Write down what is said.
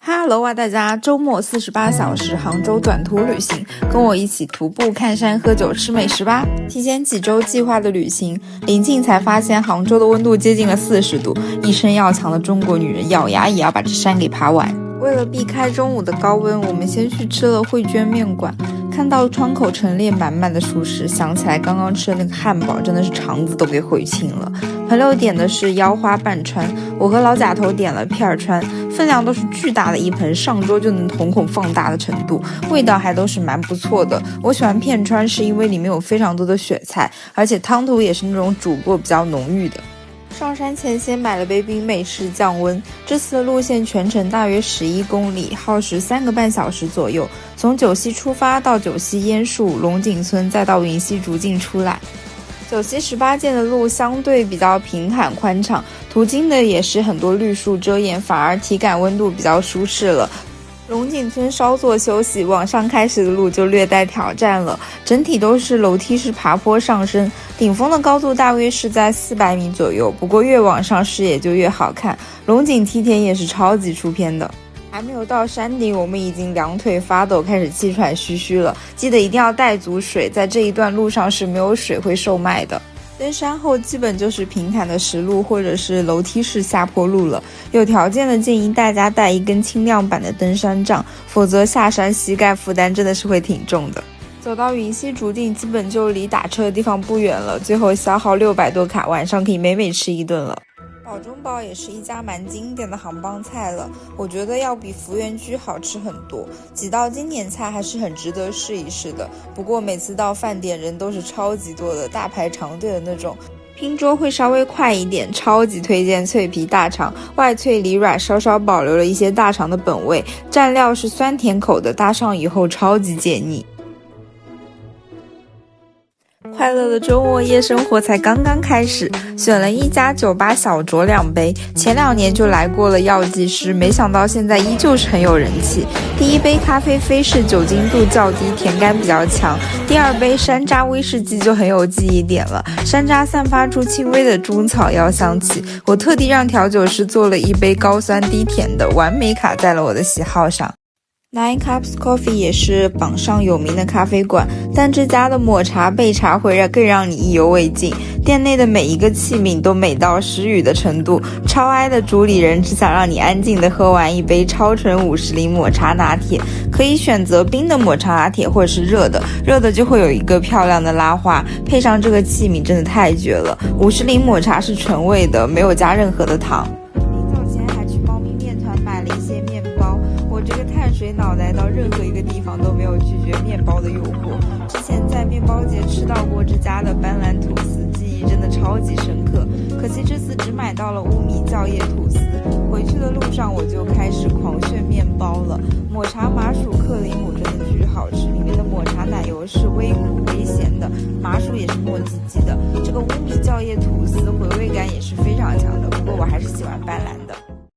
Hello 啊，大家，周末48小时杭州短途旅行，跟我一起徒步看山喝酒吃美食吧。提前几周计划的旅行，临近才发现杭州的温度接近了40度，一身要强的中国女人咬牙也要把这山给爬完。为了避开中午的高温，我们先去吃了慧娟面馆。看到窗口陈列满满的熟食，想起来刚刚吃的那个汉堡，真的是肠子都给悔青了。朋友点的是腰花半川，我和老贾头点了片川，分量都是巨大的一盆，上桌就能瞳孔放大的程度，味道还都是蛮不错的。我喜欢片川是因为里面有非常多的雪菜，而且汤头也是那种煮过比较浓郁的。上山前先买了杯冰美式降温，这次的路线全程大约11公里，耗时3个半小时左右，从九溪出发到九溪烟树、龙井村，再到云溪逐径出来。九溪18涧的路相对比较平坦宽敞，途经的也是很多绿树遮掩，反而体感温度比较舒适了。龙井村稍作休息，往上开始的路就略带挑战了，整体都是楼梯式爬坡上升，顶峰的高度大约是在400米左右，不过越往上视野就越好看，龙井梯田也是超级出片的。还没有到山顶，我们已经两腿发抖，开始气喘吁吁了，记得一定要带足水，在这一段路上是没有水会售卖的。登山后基本就是平坦的石路或者是楼梯式下坡路了，有条件的建议大家带一根轻量版的登山杖，否则下山膝盖负担真的是会挺重的。走到云溪竹径基本就离打车的地方不远了，最后消耗600多卡，晚上可以美美吃一顿了。宝中宝也是一家蛮经典的杭帮菜了，我觉得要比福源居好吃很多，几道经典菜还是很值得试一试的。不过每次到饭点人都是超级多的，大排长队的那种，拼桌会稍微快一点，超级推荐脆皮大肠，外脆里软，稍稍保留了一些大肠的本味，蘸料是酸甜口的，搭上以后超级解腻。快乐的周末夜生活才刚刚开始，选了一家酒吧小酌2杯，前2年就来过了药剂师，没想到现在依旧是很有人气。第一杯咖啡菲式酒精度较低，甜感比较强，第2杯山楂威士忌就很有记忆点了，山楂散发出轻微的中草药香气，我特地让调酒师做了一杯高酸低甜的，完美卡在了我的喜好上。Nine Cups Coffee 也是榜上有名的咖啡馆，但这家的抹茶焙茶会更让你意犹未尽，店内的每一个器皿都美到失语的程度，超哀的主理人只想让你安静地喝完一杯超纯50厘抹茶拿铁，可以选择冰的抹茶拿铁或者是热的，热的就会有一个漂亮的拉花，配上这个器皿真的太绝了。50厘抹茶是纯味的，没有加任何的糖。临走前还去猫咪面团买了一些面包，我这个碳水脑袋到任何一个地方都没有拒绝面包的诱惑。之前在面包节吃到过这家的斑斓吐司，记忆真的超级深刻。可惜这次只买到了乌米酵叶吐司，回去的路上我就开始狂炫面包了。抹茶麻薯克林姆真的巨好吃，里面的抹茶奶油是微苦微咸的，麻薯也是糯叽叽的。这个乌米酵叶吐司回味感也是非常强的，不过我还是喜欢斑斓的。